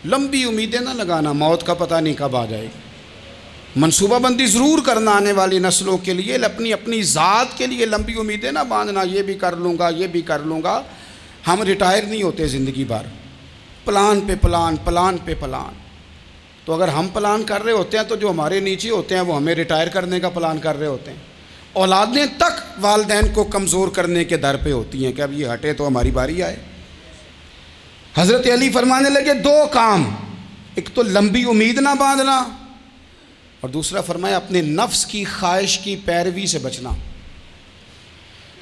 لمبی امیدیں نہ لگانا، موت کا پتہ نہیں کب آ جائے گی۔ منصوبہ بندی ضرور کرنا آنے والی نسلوں کے لیے، اپنی ذات کے لیے لمبی امیدیں نہ باندھنا، یہ بھی کر لوں گا، یہ بھی کر لوں گا۔ ہم ریٹائر نہیں ہوتے زندگی بھر، پلان پہ پلان، پلان پہ پلان۔ تو اگر ہم پلان کر رہے ہوتے ہیں تو جو ہمارے نیچے ہوتے ہیں وہ ہمیں ریٹائر کرنے کا پلان کر رہے ہوتے ہیں۔ اولادیں تک والدین کو کمزور کرنے کے در پہ ہوتی ہیں کہ اب یہ ہٹے تو ہماری باری آئے۔ حضرت علی فرمانے لگے 2 کام، ایک تو لمبی امید نہ باندھنا، اور دوسرا فرمایا اپنے نفس کی خواہش کی پیروی سے بچنا۔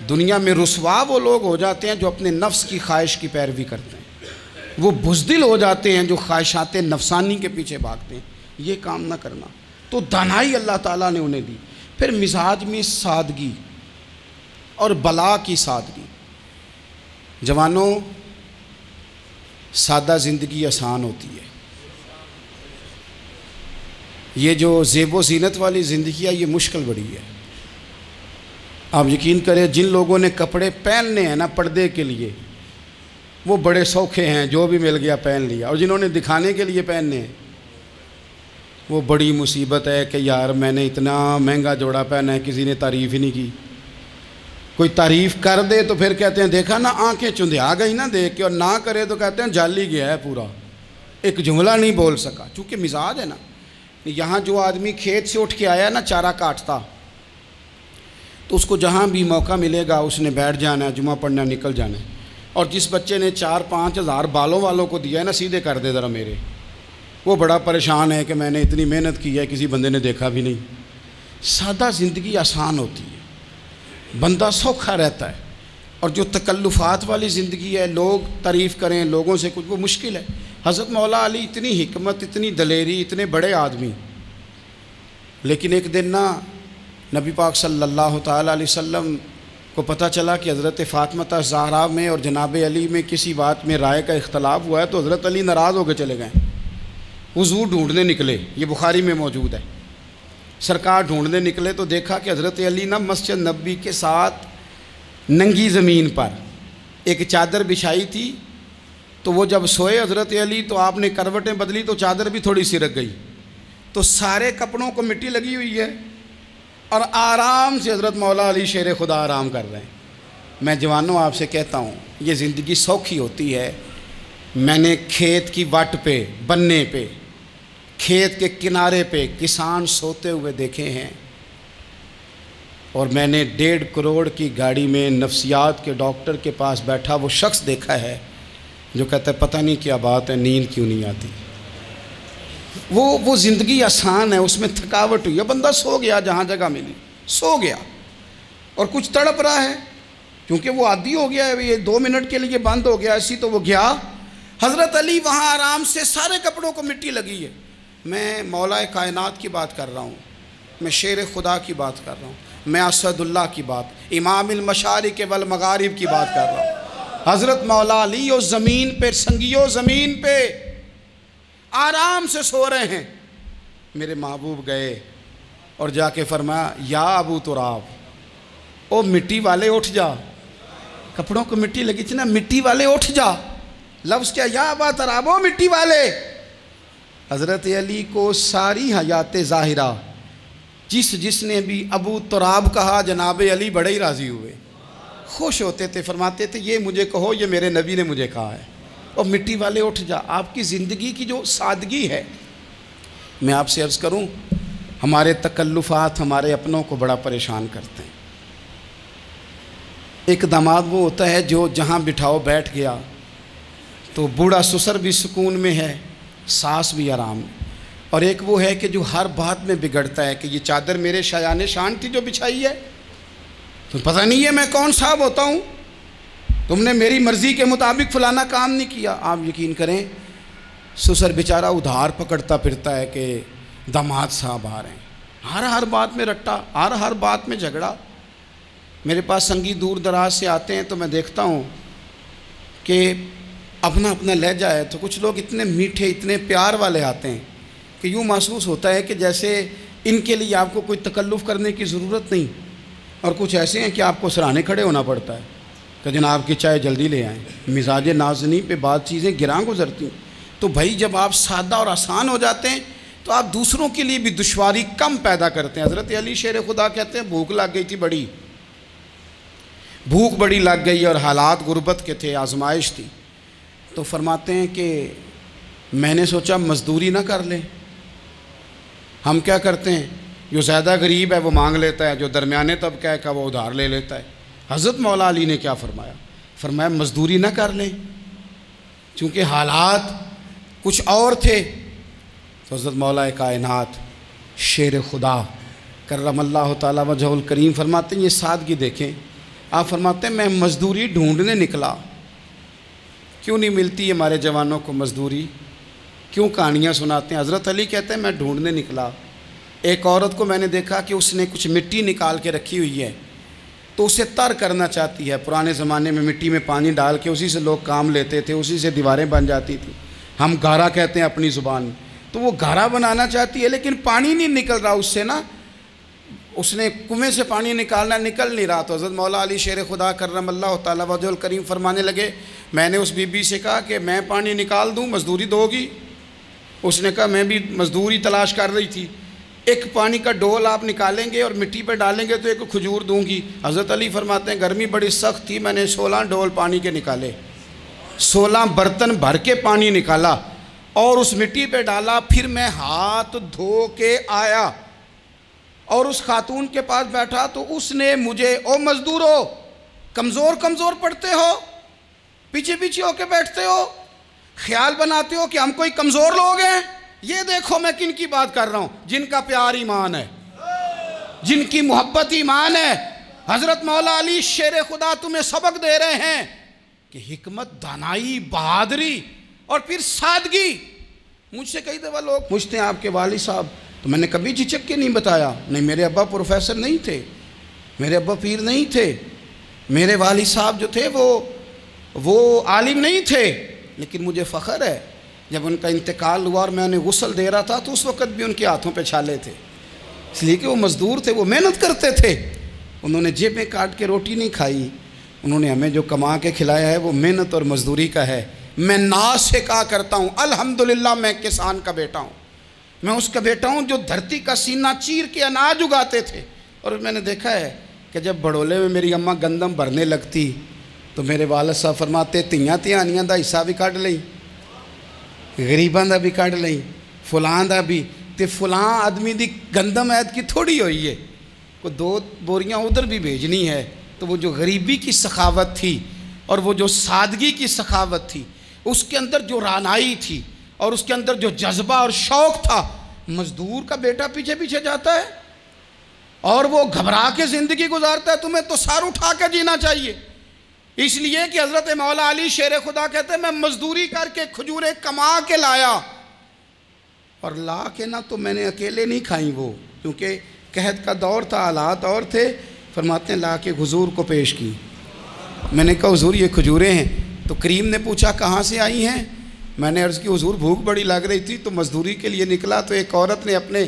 دنیا میں رسوا وہ لوگ ہو جاتے ہیں جو اپنے نفس کی خواہش کی پیروی کرتے ہیں، وہ بزدل ہو جاتے ہیں جو خواہشات نفسانی کے پیچھے بھاگتے ہیں۔ یہ کام نہ کرنا۔ تو دانائی اللہ تعالیٰ نے انہیں دی۔ پھر مزاج میں سادگی اور بلا کی سادگی۔ جوانوں، سادہ زندگی آسان ہوتی ہے۔ یہ جو زیب و زینت والی زندگی ہے یہ مشکل بڑی ہے۔ آپ یقین کریں جن لوگوں نے کپڑے پہننے ہیں نا پردے کے لیے، وہ بڑے سوکھے ہیں، جو بھی مل گیا پہن لیا، اور جنہوں نے دکھانے کے لیے پہننے ہیں وہ بڑی مصیبت ہے کہ یار میں نے اتنا مہنگا جوڑا پہنا ہے، کسی نے تعریف ہی نہیں کی۔ کوئی تعریف کر دے تو پھر کہتے ہیں دیکھا نا آنکھیں چندھیا گئی نا دیکھ کے، اور نہ کرے تو کہتے ہیں جال ہی گیا ہے پورا، ایک جملہ نہیں بول سکا۔ چونکہ مزاج ہے نا، یہاں جو آدمی کھیت سے اٹھ کے آیا نا چارہ کاٹتا، تو اس کو جہاں بھی موقع ملے گا اس نے بیٹھ جانا ہے، جمعہ پڑھنا نکل جانا ہے۔ اور جس بچے نے 4-5 ہزار بالوں والوں کو دیا ہے نا سیدھے کر دے ذرا میرے، وہ بڑا پریشان ہے کہ میں نے اتنی محنت کی ہے کسی بندے نے دیکھا بھی نہیں۔ سادہ زندگی آسان ہوتی ہے، بندہ سوکھا رہتا ہے، اور جو تکلفات والی زندگی ہے، لوگ تعریف کریں، لوگوں سے کچھ، وہ مشکل ہے۔ حضرت مولا علی اتنی حکمت، اتنی دلیری، اتنے بڑے آدمی، لیکن ایک دن نا نبی پاک صلی اللہ تعالیٰ علیہ وسلم کو پتہ چلا کہ حضرت فاطمہ زہرا میں اور جناب علی میں کسی بات میں رائے کا اختلاف ہوا ہے، تو حضرت علی ناراض ہو کے چلے گئے، حضور ڈھونڈنے نکلے، یہ بخاری میں موجود ہے۔ سرکار ڈھونڈنے نکلے تو دیکھا کہ حضرت علی نا مسجد نبوی کے ساتھ ننگی زمین پر ایک چادر بچھائی تھی، تو وہ جب سوئے حضرت علی تو آپ نے کروٹیں بدلی تو چادر بھی تھوڑی سرک گئی، تو سارے کپڑوں کو مٹی لگی ہوئی ہے، اور آرام سے حضرت مولا علی شیر خدا آرام کر رہے ہیں۔ میں جوانوں آپ سے کہتا ہوں یہ زندگی سوکھی ہوتی ہے۔ میں نے کھیت کی وٹ پہ، بننے پہ، کھیت کے کنارے پہ کسان سوتے ہوئے دیکھے ہیں، اور میں نے 1.5 کروڑ کی گاڑی میں نفسیات کے ڈاکٹر کے پاس بیٹھا وہ شخص دیکھا ہے جو کہتا ہے پتہ نہیں کیا بات ہے، نیند کیوں نہیں آتی۔ وہ زندگی آسان ہے، اس میں تھکاوٹ ہوئی ہے، بندہ سو گیا جہاں جگہ ملی، سو گیا، اور کچھ تڑپ رہا ہے کیونکہ وہ عادی ہو گیا ہے، یہ 2 منٹ کے لیے بند ہو گیا ایسی، تو وہ گیا۔ حضرت علی وہاں آرام سے، سارے کپڑوں کو مٹی لگی ہے۔ میں مولا کائنات کی بات کر رہا ہوں، میں شیر خدا کی بات کر رہا ہوں، میں اسد اللہ کی بات، امام المشارق والمغارب کی بات کر رہا ہوں۔ حضرت مولا علی اور زمین پہ، سنگیو زمین پہ آرام سے سو رہے ہیں۔ میرے محبوب گئے اور جا کے فرمایا یا ابو تراب، او مٹی والے اٹھ جا، کپڑوں کو مٹی لگی تھی نا، مٹی والے اٹھ جا۔ لفظ کیا، یا ابا تراب، او مٹی والے۔ حضرت علی کو ساری حیات ظاہرہ جس نے بھی ابو تراب کہا جناب علی بڑے ہی راضی ہوئے، خوش ہوتے تھے، فرماتے تھے یہ مجھے کہو، یہ میرے نبی نے مجھے کہا ہے۔ اور مٹی والے اٹھ جا، آپ کی زندگی کی جو سادگی ہے۔ میں آپ سے عرض کروں، ہمارے تکلفات ہمارے اپنوں کو بڑا پریشان کرتے ہیں۔ ایک داماد وہ ہوتا ہے جو جہاں بٹھاؤ بیٹھ گیا، تو بوڑھا سسر بھی سکون میں ہے، ساس بھی آرام میں، اور ایک وہ ہے کہ جو ہر بات میں بگڑتا ہے کہ یہ چادر میرے شایان شان تھی جو بچھائی ہے، تو پتہ نہیں ہے میں کون صاحب ہوتا ہوں، تم نے میری مرضی کے مطابق فلانا کام نہیں کیا. آپ یقین کریں سسر بیچارہ ادھار پکڑتا پھرتا ہے کہ داماد صاحب آ رہے ہیں، ہر بات میں رٹا، ہر بات میں جھگڑا. میرے پاس سنگی دور دراز سے آتے ہیں تو میں دیکھتا ہوں کہ اپنا لہجہ ہے، تو کچھ لوگ اتنے میٹھے اتنے پیار والے آتے ہیں کہ یوں محسوس ہوتا ہے کہ جیسے ان کے لیے آپ کو کوئی تکلف کرنے کی ضرورت نہیں، اور کچھ ایسے ہیں کہ آپ کو سرانے کھڑے ہونا پڑتا ہے کہ جناب کی چائے جلدی لے آئیں. مزاج نازنی پہ بات چیزیں گراں گزرتی ہیں. تو بھائی جب آپ سادہ اور آسان ہو جاتے ہیں تو آپ دوسروں کے لیے بھی دشواری کم پیدا کرتے ہیں. حضرت علی شیر خدا کہتے ہیں بھوک لگ گئی تھی، بھوک بڑی لگ گئی اور حالات غربت کے تھے، آزمائش تھی. تو فرماتے ہیں کہ میں نے سوچا مزدوری نہ کر لیں. ہم کیا کرتے ہیں، جو زیادہ غریب ہے وہ مانگ لیتا ہے، جو درمیانے طبقہ ہے کا وہ ادھار لے لیتا ہے. حضرت مولا علی نے کیا فرمایا مزدوری نہ کر لیں، چونکہ حالات کچھ اور تھے. تو حضرت مولا کائنات شیر خدا کرم اللہ تعالیٰ وجہ الکریم فرماتے ہیں، یہ سادگی دیکھیں. آپ فرماتے ہیں میں مزدوری ڈھونڈنے نکلا. کیوں نہیں ملتی ہمارے جوانوں کو مزدوری، کیوں کہانیاں سناتے ہیں. حضرت علی کہتے ہیں میں ڈھونڈنے نکلا. ایک عورت کو میں نے دیکھا کہ اس نے کچھ مٹی نکال کے رکھی ہوئی ہے، تو اسے تر کرنا چاہتی ہے. پرانے زمانے میں مٹی میں پانی ڈال کے اسی سے لوگ کام لیتے تھے، اسی سے دیواریں بن جاتی تھیں. ہم گارا کہتے ہیں اپنی زبان میں. تو وہ گارا بنانا چاہتی ہے لیکن پانی نہیں نکل رہا اس سے نا. اس نے کنویں سے پانی نکالنا، نکل نہیں رہا. تو حضرت مولا علی شیر خدا کرم اللہ تعالیٰ وجہ الکریم فرمانے لگے، میں نے اس بی بی سے کہا کہ میں پانی نکال دوں، مزدوری دو گی؟ اس نے کہا میں بھی مزدوری تلاش کر رہی تھی. ایک پانی کا ڈول آپ نکالیں گے اور مٹی پہ ڈالیں گے تو ایک کھجور دوں گی. حضرت علی فرماتے ہیں گرمی بڑی سخت تھی، میں نے 16 ڈول پانی کے نکالے، 16 برتن بھر کے پانی نکالا اور اس مٹی پہ ڈالا. پھر میں ہاتھ دھو کے آیا اور اس خاتون کے پاس بیٹھا تو اس نے مجھے، او مزدورو کمزور پڑتے ہو، پیچھے ہو کے بیٹھتے ہو، خیال بناتے ہو کہ ہم کوئی کمزور لوگ ہیں. یہ دیکھو میں کن کی بات کر رہا ہوں، جن کا پیار ایمان ہے، جن کی محبت ایمان ہے. حضرت مولا علی شیر خدا تمہیں سبق دے رہے ہیں کہ حکمت، دانائی، بہادری اور پھر سادگی. مجھ سے کئی دفعہ لوگ پوچھتے ہیں آپ کے والد صاحب، تو میں نے کبھی جھجک کے نہیں بتایا، نہیں میرے ابا پروفیسر نہیں تھے، میرے ابا پیر نہیں تھے، میرے والد صاحب جو تھے وہ عالم نہیں تھے. لیکن مجھے فخر ہے جب ان کا انتقال ہوا اور میں انہیں غسل دے رہا تھا تو اس وقت بھی ان کے ہاتھوں پہ چھالے تھے، اس لیے کہ وہ مزدور تھے، وہ محنت کرتے تھے. انہوں نے جیبیں کاٹ کے روٹی نہیں کھائی، انہوں نے ہمیں جو کما کے کھلایا ہے وہ محنت اور مزدوری کا ہے. میں ناز سے کہا کرتا ہوں الحمدللہ میں کسان کا بیٹا ہوں، میں اس کا بیٹا ہوں جو دھرتی کا سینہ چیر کے اناج اگاتے تھے. اور میں نے دیکھا ہے کہ جب بڑولے میں میری اماں گندم بھرنے لگتی تو میرے والد صاحب فرماتے تیاں تیانیاں دا حصہ بھی کٹ لئی، غریباں دا بھی کٹ لئی، فلاں دا بھی. تے فلاں آدمی دی گندم عید کی تھوڑی ہوئی ہے، کو 2 بوریاں ادھر بھی بھیجنی ہے. تو وہ جو غریبی کی سخاوت تھی اور وہ جو سادگی کی سخاوت تھی، اس کے اندر جو رانائی تھی اور اس کے اندر جو جذبہ اور شوق تھا، مزدور کا بیٹا پیچھے جاتا ہے اور وہ گھبرا کے زندگی گزارتا ہے. تمہیں تو سار اٹھا کے جینا چاہیے. اس لیے کہ حضرت مولا علی شیر خدا کہتے ہیں میں مزدوری کر کے کھجوریں کما کے لایا، اور لا کے نہ تو میں نے اکیلے نہیں کھائیں وہ، کیونکہ قحط کا دور تھا، حالات اور تھے. فرماتے ہیں لا کے حضور کو پیش کی. میں نے کہا حضور یہ کھجوریں ہیں. تو کریم نے پوچھا کہاں سے آئی ہیں؟ میں نے عرض کی حضور بھوک بڑی لگ رہی تھی تو مزدوری کے لیے نکلا، تو ایک عورت نے اپنے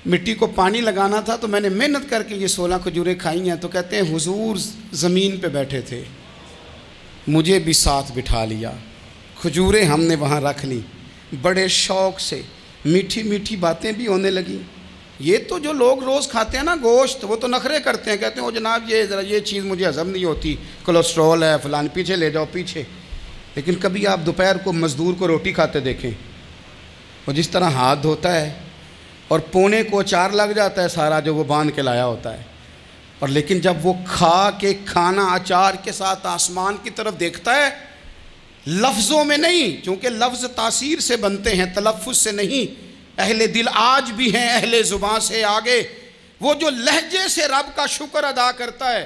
مٹی کو پانی لگانا تھا تو میں نے محنت کر کے یہ 16 کھجوریں کھائی ہیں. تو کہتے ہیں حضور زمین پہ بیٹھے تھے، مجھے بھی ساتھ بٹھا لیا، کھجوریں ہم نے وہاں رکھ لی، بڑے شوق سے میٹھی میٹھی باتیں بھی ہونے لگیں. یہ تو جو لوگ روز کھاتے ہیں نا گوشت، وہ تو نخرے کرتے ہیں، کہتے ہیں وہ جناب یہ ذرا یہ چیز مجھے ہضم نہیں ہوتی، کولیسٹرول ہے فلان، پیچھے لے جاؤ پیچھے. لیکن کبھی آپ دوپہر کو مزدور کو روٹی کھاتے دیکھیں، وہ جس طرح ہاتھ دھوتا ہے اور پونے کو اچار لگ جاتا ہے سارا جو وہ باندھ کے لایا ہوتا ہے، اور لیکن جب وہ کھا کے کھانا اچار کے ساتھ آسمان کی طرف دیکھتا ہے، لفظوں میں نہیں، چونکہ لفظ تاثیر سے بنتے ہیں تلفظ سے نہیں. اہل دل آج بھی ہیں اہل زبان سے آگے. وہ جو لہجے سے رب کا شکر ادا کرتا ہے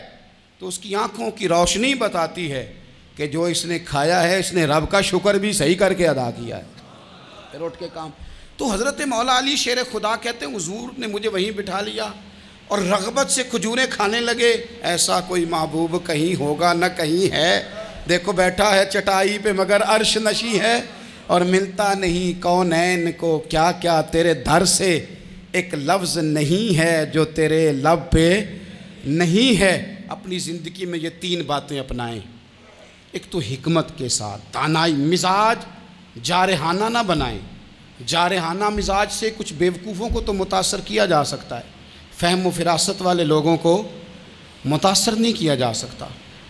تو اس کی آنکھوں کی روشنی بتاتی ہے کہ جو اس نے کھایا ہے اس نے رب کا شکر بھی صحیح کر کے ادا کیا ہے، پھر اٹھ کے کام۔ تو حضرت مولا علی شیر خدا کہتے ہیں حضور نے مجھے وہیں بٹھا لیا اور رغبت سے کھجوریں کھانے لگے۔ ایسا کوئی محبوب کہیں ہوگا نہ کہیں ہے، دیکھو بیٹھا ہے چٹائی پہ مگر عرش نشی ہے، اور ملتا نہیں کونین کو کیا کیا تیرے در سے ایک لفظ نہیں ہے جو تیرے لب پہ نہیں ہے۔ اپنی زندگی میں یہ 3 باتیں اپنائیں۔ ایک تو حکمت کے ساتھ دانائی، مزاج جارحانہ نہ بنائیں۔ جارحانہ مزاج سے کچھ بیوقوفوں کو تو متاثر کیا جا سکتا ہے، فہم و فراست والے لوگوں کو متاثر نہیں کیا جا سکتا۔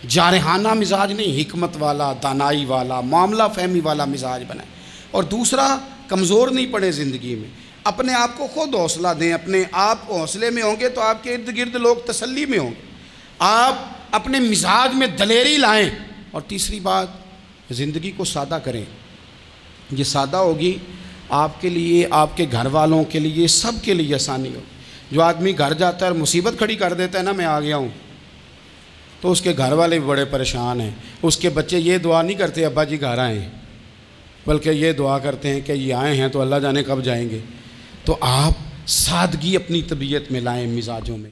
جارحانہ مزاج نہیں، حکمت والا، دانائی والا، معاملہ فہمی والا مزاج بنائیں۔ اور دوسرا، کمزور نہیں پڑے زندگی میں، اپنے آپ کو خود حوصلہ دیں۔ اپنے آپ حوصلے میں ہوں گے تو آپ کے ارد گرد لوگ تسلی میں ہوں گے۔ آپ اپنے مزاج میں دلیری لائیں۔ اور تیسری بات، زندگی کو سادہ کریں۔ یہ سادہ ہوگی آپ کے لیے، آپ کے گھر والوں کے لیے، سب کے لیے آسانی ہو۔ جو آدمی گھر جاتا ہے اور مصیبت کھڑی کر دیتا ہے نا، میں آ گیا ہوں، تو اس کے گھر والے بھی بڑے پریشان ہیں۔ اس کے بچے یہ دعا نہیں کرتے ابا جی گھر آئیں، بلکہ یہ دعا کرتے ہیں کہ یہ آئے ہیں تو اللہ جانے کب جائیں گے۔ تو آپ سادگی اپنی طبیعت میں لائیں، مزاجوں میں۔